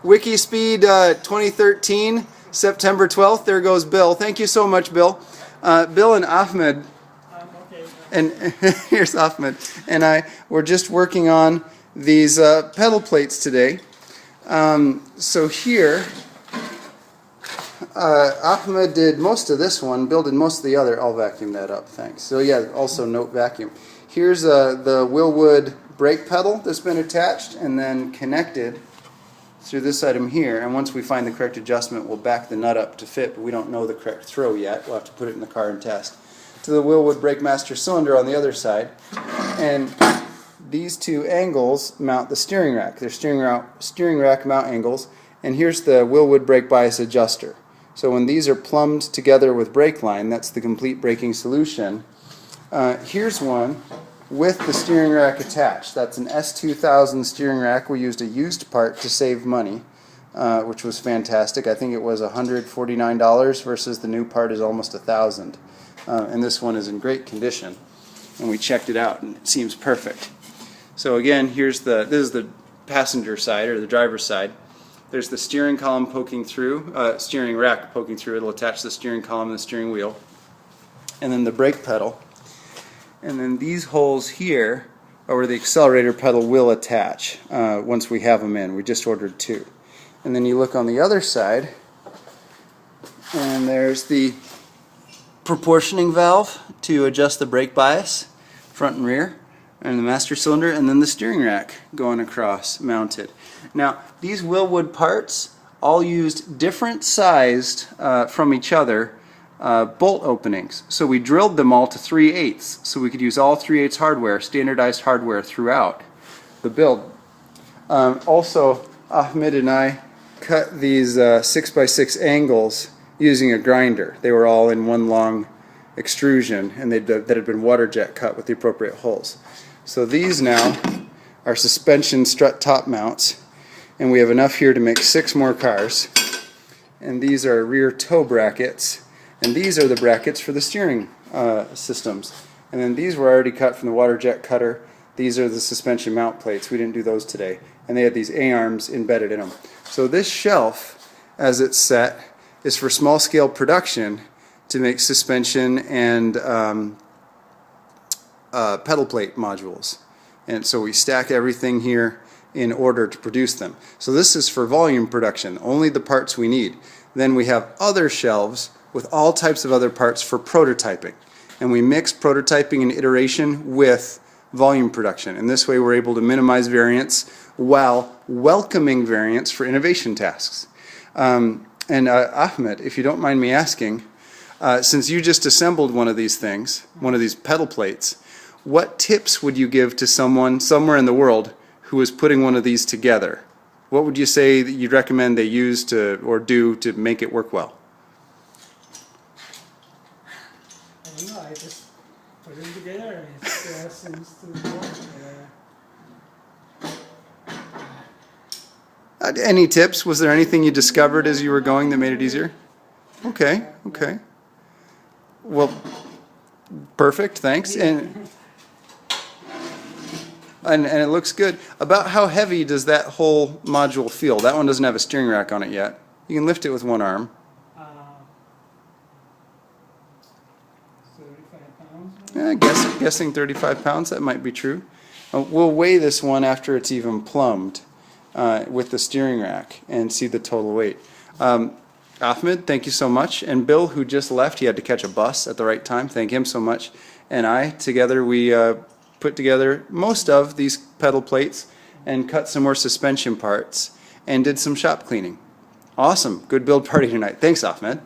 WIKISPEED 2013, September 12th. There goes Bill. Thank you so much, Bill. Bill and Ahmad, and here's Ahmad, and I were just working on these pedal plates today. So here, Ahmad did most of this one, Bill did most of the other. I'll vacuum that up, thanks. So yeah, also note vacuum. Here's the Lynnwood brake pedal that's been attached and then connected through this item here, and once we find the correct adjustment we'll back the nut up to fit, but we don't know the correct throw yet. We'll have to put it in the car and test. To the Lynnwood brake master cylinder on the other side, and these two angles mount the steering rack. They're steering rack mount angles, and here's the Lynnwood brake bias adjuster. So when these are plumbed together with brake line, that's the complete braking solution. Here's one with the steering rack attached. That's an S2000 steering rack. We used a used part to save money, which was fantastic. I think it was $149 versus the new part is almost $1,000. And this one is in great condition. And we checked it out and it seems perfect. So again, this is the passenger side or the driver's side. There's the steering column poking through, steering rack poking through. It'll attach the steering column and the steering wheel. And then the brake pedal. And then these holes here are where the accelerator pedal will attach once we have them in. We just ordered two. And then you look on the other side, and there's the proportioning valve to adjust the brake bias, front and rear, and the master cylinder, and then the steering rack going across, mounted. Now, these Lynnwood parts all used different sized from each other bolt openings. So we drilled them all to 3/8 so we could use all 3/8 hardware, standardized hardware throughout the build. Also, Ahmad and I cut these 6x6 angles using a grinder. They were all in one long extrusion, and that had been water jet cut with the appropriate holes. So these now are suspension strut top mounts, and we have enough here to make 6 more cars. And these are rear toe brackets. And these are the brackets for the steering systems. And then these were already cut from the water jet cutter. These are the suspension mount plates. We didn't do those today. And they had these A-arms embedded in them. So this shelf, as it's set, is for small scale production to make suspension and pedal plate modules. And so we stack everything here in order to produce them. So this is for volume production, only the parts we need. Then we have other shelves with all types of other parts for prototyping. And we mix prototyping and iteration with volume production. And this way we're able to minimize variance while welcoming variance for innovation tasks. Ahmed, if you don't mind me asking, since you just assembled one of these things, one of these pedal plates, what tips would you give to someone somewhere in the world who is putting one of these together? What would you say that you'd recommend they use to or do to make it work well? I don't know, I just put it together and it seems to work. Any tips? Was there anything you discovered as you were going that made it easier? Okay, okay. Well, perfect, thanks. And it looks good. About how heavy does that whole module feel? That one doesn't have a steering rack on it yet. You can lift it with one arm. 35 pounds? Guessing 35 pounds, that might be true. We'll weigh this one after it's even plumbed with the steering rack and see the total weight. Ahmed, thank you so much. And Bill, who just left, he had to catch a bus at the right time. Thank him so much. And I, together, we put together most of these pedal plates and cut some more suspension parts and did some shop cleaning. Awesome. Good build party tonight. Thanks, Ahmed.